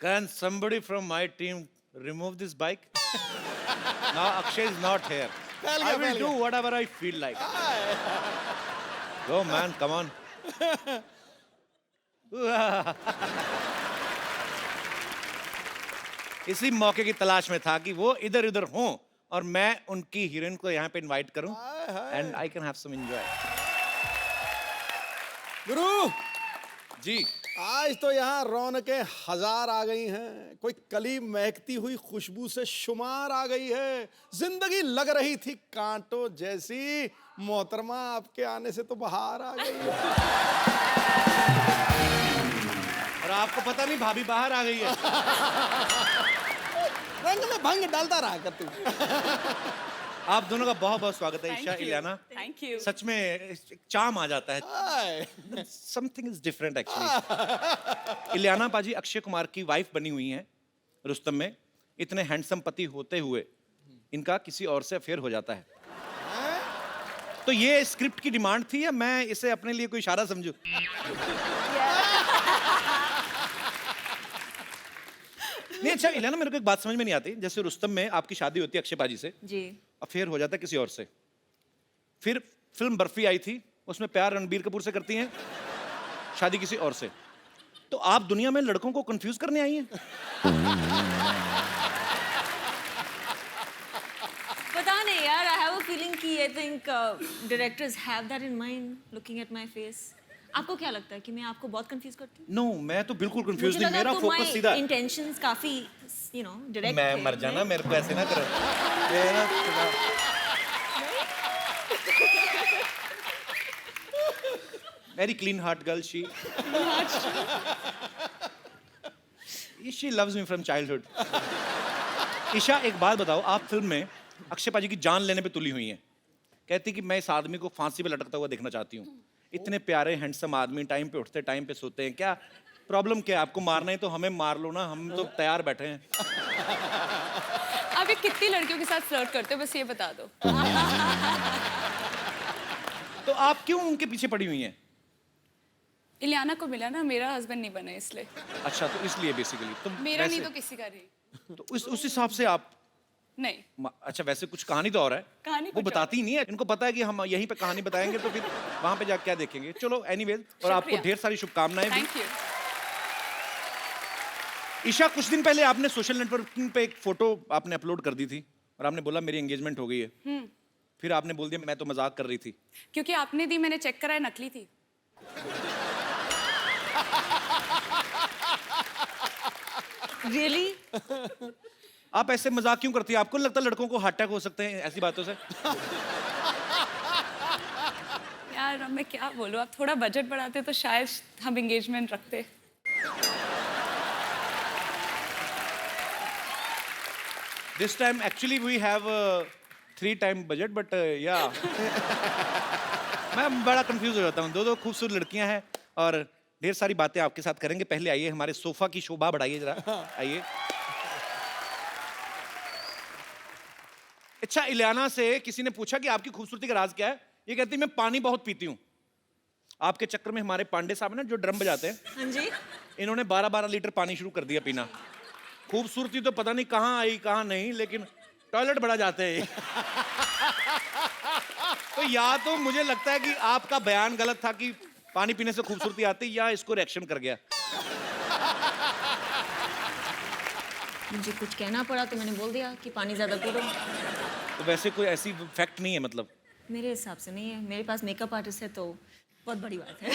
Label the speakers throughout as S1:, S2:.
S1: Can somebody from my team remove this bike? Now Akshay is not here. I will do whatever I feel like. Go man, come on. इसी मौके की तलाश में था कि वो इधर उधर हों और मैं उनकी हीरोइन को यहाँ पे इनवाइट करूं and I can have some enjoy.
S2: Guru
S1: ji
S2: आज तो यहाँ रौनकें हजार आ गई हैं, कोई कली महकती हुई खुशबू से शुमार आ गई है। जिंदगी लग रही थी कांटों जैसी, मोहतरमा आपके आने से तो बाहर आ गई है।
S1: और आपको पता नहीं भाभी बाहर आ गई है।
S2: रंग में भंग डालता रहा कर तू।
S1: आप दोनों का बहुत बहुत स्वागत है Isha,
S3: Thank you.
S1: Ileana.
S3: Thank you.
S1: सच में एक चार्म आ जाता है।
S2: Hi.
S1: Something is different actually. Ileana पाजी अक्षय कुमार की वाइफ बनी हुई हैं रुस्तम में। इतने हैंडसम पति होते हुए इनका किसी और से अफेयर हो जाता है। तो ये स्क्रिप्ट की डिमांड थी या मैं इसे अपने लिए कोई इशारा समझूं? नहीं अच्छा इलियाना, मेरे को एक बात समझ में नहीं आती। जैसे रुस्तम में आपकी शादी होती है अक्षय पाजी से,
S3: जी
S1: अफेयर हो जाता है किसी और से। फिर फिल्म बर्फी आई थी, उसमें प्यार रणबीर कपूर से करती हैं, शादी किसी और से। तो आप दुनिया में लड़कों को कंफ्यूज करने आई हैं?
S3: पता नहीं यार, आई हैव अ फीलिंग कि I think directors have that in mind looking at my face. आपको क्या लगता है कि मैं आपको बहुत कंफ्यूज करती हूँ?
S1: नो मैं तो बिल्कुल कंफ्यूज नहीं, मेरा फोकस सीधा है।
S3: इंटेंशंस काफी डायरेक्ट
S1: मैं मर जाना, मेरे को ऐसे ना करो। Very clean heart girl she loves me from childhood. Isha एक बात बताओ, आप फिल्म में अक्षय पाजी की जान लेने पे तुली हुई हैं। कहती कि मैं इस आदमी को फांसी पे लटकता हुआ देखना चाहती हूँ। इतने प्यारे हैंडसम आदमी, टाइम पे उठते टाइम पे सोते हैं, क्या प्रॉब्लम क्या है? आपको मारना है तो हमें मार लो ना, हम तो तैयार बैठे हैं।
S4: आप ये कितनी लड़कियों के साथ फ्लर्ट करते हो, बस ये बता दो।
S1: तो आप क्यों उनके पीछे पड़ी हुई हैं?
S4: इलियाना को मिला ना, मेरा हस्बैंड नहीं बना इसलिए।
S1: अच्छा तो इसलिए बेसिकली तो
S4: मेरा
S1: वैसे,
S4: नहीं तो किसी का नहीं।
S1: तो उस हिसाब से आप
S4: नहीं,
S1: अच्छा वैसे कुछ कहानी तो और है,
S4: कहानी
S1: वो
S4: कुछ
S1: बताती ही नहीं है। इनको पता है कि हम यहीं पे कहानी बताएंगे तो फिर वहां पे जाके क्या देखेंगे। चलो एनीवेज, और आपको
S4: शुक्रिया।
S1: ढेर सारी शुभकामनाएं भी।
S4: Thank you.
S1: ईशा कुछ दिन पहले आपने सोशल नेटवर्किंग पे एक फोटो आपने अपलोड कर दी थी और आपने बोला मेरी एंगेजमेंट हो गई है। फिर आपने बोल दिया मैं तो मजाक कर रही थी।
S4: क्योंकि आपने दी, मैंने चेक कराया, नकली थी।
S3: रियली?
S1: आप ऐसे मजाक क्यों करती है? आपको लगता है लड़कों को हार्ट अटैक हो सकते हैं ऐसी बातों से?
S4: यार अब मैं क्या बोलूँ, आप थोड़ा बजट बढ़ाते तो शायद हम एंगेजमेंट रखते।
S1: This time actually we have 3 time budget but या मैं बड़ा कंफ्यूज हो जाता हूँ। दो खूबसूरत लड़कियां हैं और ढेर सारी बातें आपके साथ करेंगे। पहले आइए हमारे सोफा की शोभा बढ़ाइए जरा, आइए। अच्छा इलियाना से किसी ने पूछा कि आपकी खूबसूरती का राज क्या है? ये कहती मैं पानी बहुत पीती हूँ। आपके चक्कर में हमारे पांडे साहब है ना जो ड्रम बजाते हैं,
S3: हाँ जी।
S1: इन्होंने 12-12 लीटर पानी शुरू कर दिया पीना। खूबसूरती तो पता नहीं कहाँ आई कहाँ नहीं, लेकिन टॉयलेट बड़ा जाते हैं। तो या तो मुझे लगता है कि आपका बयान गलत था कि पानी पीने से खूबसूरती आती, या इसको रिएक्शन कर गया।
S3: मुझे कुछ कहना पड़ा तो मैंने बोल दिया कि पानी ज्यादा पी लो।
S1: तो वैसे कोई ऐसी फैक्ट नहीं है मतलब?
S3: मेरे हिसाब से नहीं है, मेरे पास मेकअप आर्टिस्ट है तो बहुत बड़ी बात है।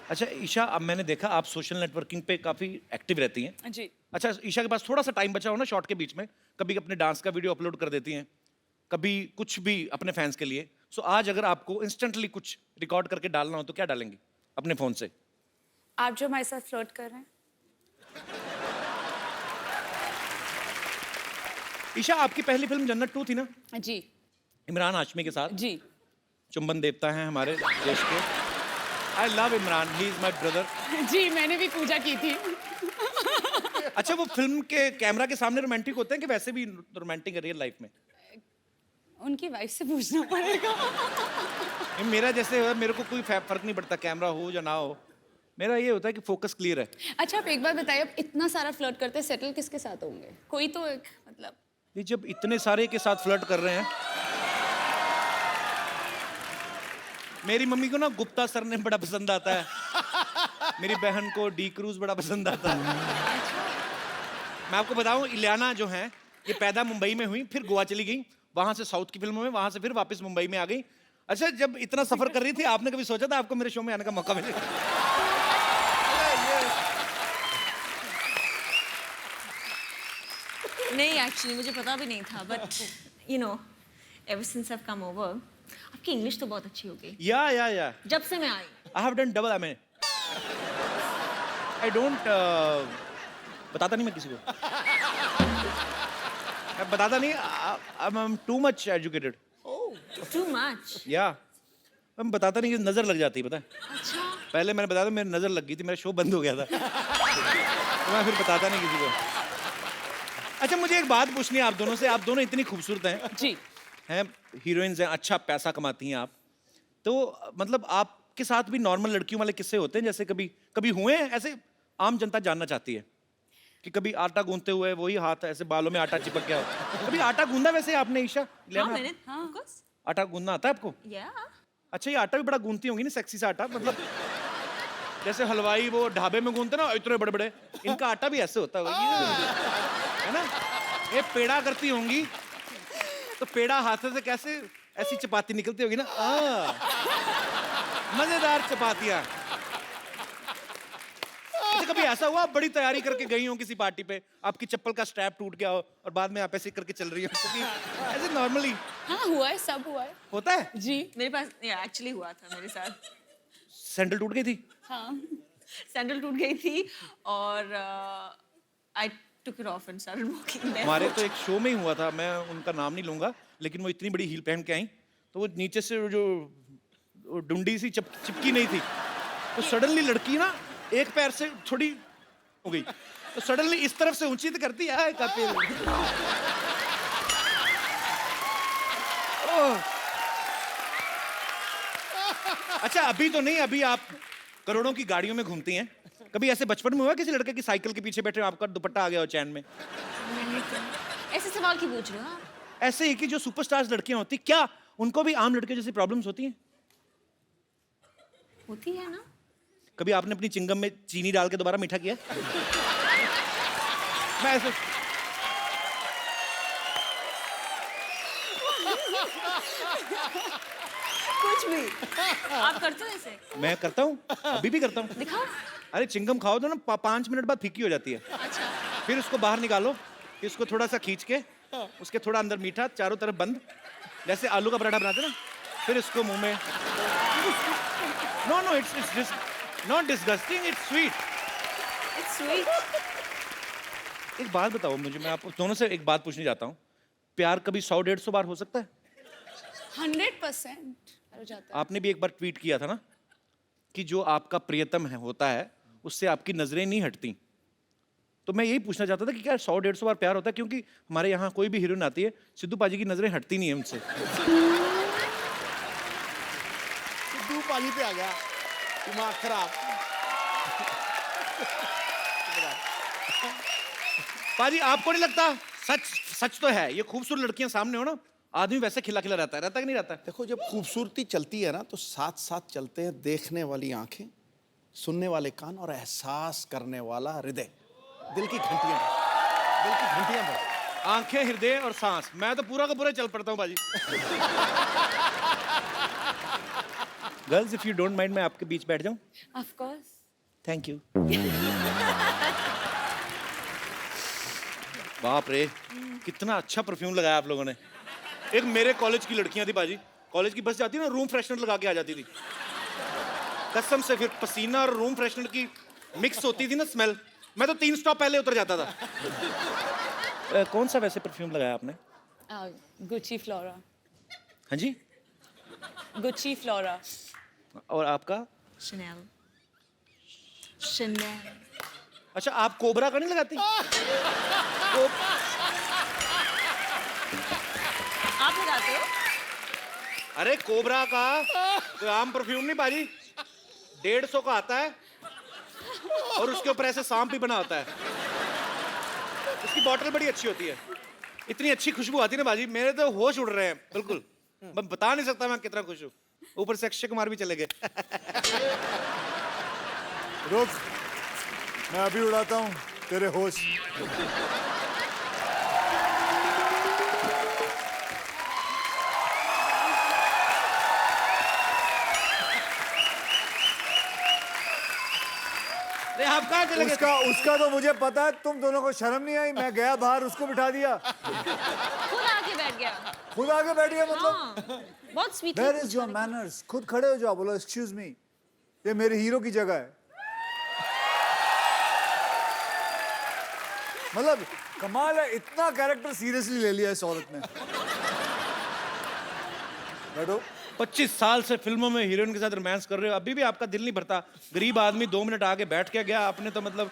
S1: अच्छा ईशा, अब मैंने देखा आप सोशल नेटवर्किंग पे काफी एक्टिव रहती हैं।
S4: जी।
S1: अच्छा ईशा के पास थोड़ा सा टाइम बचा हो ना शॉर्ट के बीच में, कभी अपने डांस का वीडियो अपलोड कर देती हैं, कभी कुछ भी अपने फैंस के लिए। सो आज अगर आपको इंस्टेंटली कुछ रिकॉर्ड करके डालना हो तो क्या डालेंगी अपने फोन से?
S4: आप जो हमारे साथ फ्लर्ट कर रहे हैं।
S1: ईशा आपकी पहली फिल्म जन्नत 2 थी ना,
S4: जी
S1: इमरान हाशमी के साथ?
S4: जी।
S1: चुंबन देवता हैं हमारे देश के। I love Imran, he is my brother.
S4: जी मैंने भी पूजा की थी।
S1: अच्छा वो फिल्म के कैमरा के सामने रोमांटिक होते हैं कि वैसे भी रोमांटिक है रियल लाइफ में?
S4: उनकी वाइफ से पूछना पड़ेगा।
S1: मेरा जैसे मेरे को कोई फर्क नहीं पड़ता कैमरा हो या ना हो। मेरा ये होता है कि फोकस क्लियर है।
S4: अच्छा आप एक बार बताइए, आप इतना सारा फ्लर्ट करते हैं, सेटल किसके साथ होंगे? कोई तो एक मतलब
S1: ये जब इतने सारे के साथ फ्लर्ट कर रहे हैं, मेरी मम्मी को ना गुप्ता सर ने बड़ा पसंद आता है, मेरी बहन को डी क्रूज बड़ा पसंद आता है। मैं आपको बताऊं, इलियाना जो है ये पैदा मुंबई में हुई, फिर गोवा चली गई, वहां से साउथ की फिल्मों में, वहां से फिर वापस मुंबई में आ गई। अच्छा, जब इतना सफर कर रही थी, आपने कभी सोचा था आपको मेरे शो में आने का मौका मिलेगा?
S3: नहीं, एक्चुअली मुझे पता भी नहीं था, but you know ever since I have come over, आपकी इंग्लिश तो बहुत अच्छी हो गई
S1: या
S3: जब से मैं आई।
S1: I have done double. I don't बताता नहीं मैं किसी को, मैं बताता नहीं। I am too much educated.
S3: Too much.
S1: या मैं बताता नहीं कि नजर लग जाती है, पता है।
S3: अच्छा,
S1: पहले मैंने बताया था, मेरी नजर लग गई थी, मेरा शो बंद हो गया था। तो मैं फिर बताता नहीं किसी को। अच्छा, मुझे एक बात पूछनी है आप दोनों से। आप दोनों इतनी खूबसूरत हैं
S4: जी।
S1: हैं, हीरोइंस हैं, अच्छा पैसा कमाती हैं आप, तो मतलब आपके साथ भी नॉर्मल लड़कियों वाले किस्से होते हैं? जैसे कभी कभी हुए हैं ऐसे? आम जनता जानना चाहती है कि कभी आटा गूंथते हुए वही हाथ ऐसे बालों में आटा चिपक गया हो। कभी आटा गूंदा वैसे आपने, ईशा?
S3: हाँ
S1: लेना?
S3: मैंने, हाँ ऑफ कोर्स,
S1: आटा गूंदना आता है आपको?
S3: या
S1: अच्छा, ये आटा भी बड़ा गूंथती होंगी ना, सेक्सी सा आटा, मतलब जैसे हलवाई वो ढाबे में गूंथते ना इतने बड़े बड़े, इनका आटा भी ऐसे होता होगा, है ना? ये पेड़ा करती होंगी, तो पेड़ा हाथ से कैसे ऐसी चपाती निकलती होगी ना, मजेदार चपातियां। अच्छा, कभी ऐसा हुआ आप बड़ी तैयारी करके गई हो किसी पार्टी पे, आपकी चप्पल का स्ट्रैप टूट गया हो और बाद में आप ऐसे करके चल रही हो? कभी ऐसे नॉर्मली
S4: हाँ हुआ है, सब हुआ है
S1: होता है?
S4: जी।
S3: मेरे पास एक्चुअली हुआ था मेरे साथ।
S1: सैंडल टूट गई थी?
S4: हाँ
S3: सैंडल टूट गई थी और I took it off and started walking there.
S1: हमारे तो एक शो में ही हुआ था, मैं उनका नाम नहीं लूंगा, लेकिन वो इतनी बड़ी हील पहन के आई, तो वो नीचे से जो वो डुंडी सी चिपकी नहीं थी, तो सडनली लड़की ना एक पैर से थोड़ी हो गई, तो सडनली इस तरफ से ऊंची तो करती है कपिल। अच्छा, अभी तो नहीं, अभी आप करोड़ों की गाड़ियों में घूमती हैं। कभी ऐसे बचपन में हुआ किसी लड़के की साइकिल के पीछे बैठे आपका दुपट्टा आ गया हो चैन में?
S3: ऐसे सवाल क्यों पूछ रहे हो आप?
S1: ऐसे ही कि जो सुपरस्टार्स लड़कियां होती, क्या उनको भी आम लड़के जैसी प्रॉब्लम्स होती हैं?
S3: होती है ना।
S1: कभी आपने अपनी चिंगम में चीनी डाल के दोबारा मीठा किया? मैं ऐसे
S3: कुछ भी आप करते हो ऐसे?
S1: मैं करता हूँ, अभी भी करता हूँ।
S3: दिखाओ।
S1: अरे चिंगम खाओ तो ना 5 मिनट बाद फीकी हो जाती है,
S3: अच्छा,
S1: फिर उसको बाहर निकालो, फिर उसको थोड़ा सा खींच के, उसके थोड़ा अंदर मीठा, चारों तरफ बंद, जैसे आलू का पराठा बनाते ना, फिर इसको मुंह में। No it's not disgusting, it's sweet.
S3: It's sweet.
S1: एक बात बताओ मुझे, मैं आप दोनों से एक बात पूछने जाता हूँ, प्यार कभी 100-150 बार हो सकता है?
S4: 100% हो जाता है।
S1: आपने भी एक बार ट्वीट किया था ना कि जो आपका प्रियतम है होता है उससे आपकी नजरें नहीं हटती, तो मैं यही पूछना चाहता था कि क्या 100-150 बार प्यार होता है? क्योंकि हमारे यहाँ कोई भी हीरोइन आती है, सिद्धू पाजी की नजरें हटती नहीं है उनसे।
S2: सिद्धू पाजी पे आ गया दिमाग खराब।
S1: पाजी, आपको नहीं लगता? सच तो है, ये खूबसूरत लड़कियां सामने हो ना, आदमी वैसे खिला खिला रहता है कि नहीं रहता है?
S2: देखो, जब खूबसूरती चलती है ना, तो साथ साथ चलते हैं देखने वाली आंखें, सुनने वाले कान और एहसास करने वाला हृदय। दिल की घंटियां बज, दिल की घंटियां बज।
S1: आंखें, हृदय और सांस, मैं तो पूरा का पूरा चल पड़ता हूँ बाजी। Girls, if you don't mind, मैं आपके बीच बैठ जाऊं?
S4: Of course.
S1: Thank you. बाप रे, कितना अच्छा परफ्यूम लगाया आप लोगों ने। एक मेरे कॉलेज की लड़कियां थी बाजी, कॉलेज की बस जाती ना, रूम फ्रेशनर लगा के आ जाती थी, कसम से। फिर पसीना और रूम फ्रेशनर की मिक्स होती थी ना स्मेल, मैं तो 3 स्टॉप पहले उतर जाता था। कौन सा वैसे परफ्यूम लगाया आपने?
S4: Gucci Flora.
S1: हाँ जी।
S4: Gucci Flora.
S1: और आपका?
S3: शनेल। शनेल।
S1: अच्छा, आप कोबरा का नहीं लगाती?
S3: आप लगाते हो?
S1: अरे कोबरा का कोई आम परफ्यूम नहीं बाजी, 150 का आता है, और उसके ऊपर ऐसे सांप भी बना होता है। उसकी बॉटल बड़ी अच्छी होती है। इतनी अच्छी खुशबू आती है ना बाजी, मेरे तो होश उड़ रहे हैं बिल्कुल। मैं बता नहीं सकता मैं कितना खुश हूँ। ऊपर से अक्षय कुमार भी चले गए।
S5: रुक, मैं अभी उड़ाता हूँ तेरे होश।
S1: अरे आप कहाँ चले गए?
S5: उसका तो मुझे पता है, तुम दोनों को शर्म नहीं आई? मैं गया बाहर, उसको बिठा दिया,
S3: खुद आके बैठ गया।
S5: खुद आगे बैठ गया। मतलब
S3: हाँ, बहुत sweet.
S5: Where is your manners? खुद खड़े हो जाओ, बोलो एक्सक्यूज मी, ये मेरे हीरो की जगह है। मतलब कमाल है, इतना कैरेक्टर सीरियसली ले लिया इस औरत ने। बैठो।
S1: 25 साल से फिल्मों में हीरोइन के साथ रोमांस कर रहे हो, अभी भी आपका दिल नहीं भरता? गरीब आदमी 2 मिनट आगे बैठ के गया, आपने तो मतलब।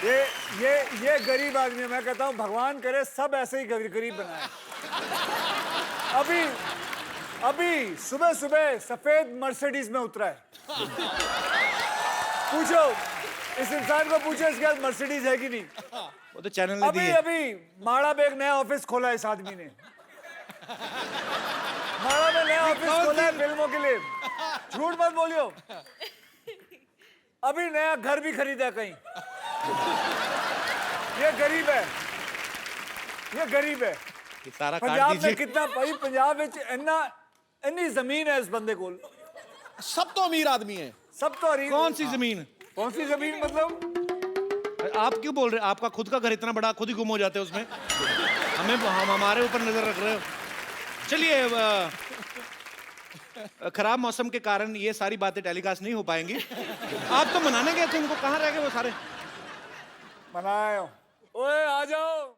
S5: ये गरीब आदमी है। मैं कहता हूँ भगवान करे सब ऐसे ही गरीब बनाए। अभी सुबह सुबह सफेद मर्सिडीज में उतरा है। पूछो इस इंसान को, पूछो इसके पास मर्सिडीज है कि नहीं।
S1: वो तो चैनल ने दी है।
S5: अभी माड़ा में एक नया ऑफिस खोला है इस आदमी ने। माड़ा में नया ऑफिस खोला है फिल्मों के लिए। झूठ मत बोलियो। अभी नया घर भी खरीदा कहीं। ये गरीब है, ये गरीब है।
S1: ये सारा काट
S5: पंजाब
S1: दीजिए।
S5: में कितना भाई, पंजाब में इतनी जमीन है इस बंदे को।
S2: सब तो अमीर आदमी है।
S5: सब तो
S1: कौन सी जमीन?
S5: कौन सी जमीन मतलब?
S1: आप क्यों बोल रहे हैं? आपका खुद का घर इतना बड़ा, खुद ही गुम हो जाते हैं उसमें। हम हमारे ऊपर नजर रख रहे हो। चलिए, खराब मौसम के कारण ये सारी बातें टेलीकास्ट नहीं हो पाएंगी। आप तो मनाने गए थे उनको, कहाँ रह गए वो सारे?
S5: मनाया। ओए आ जाओ।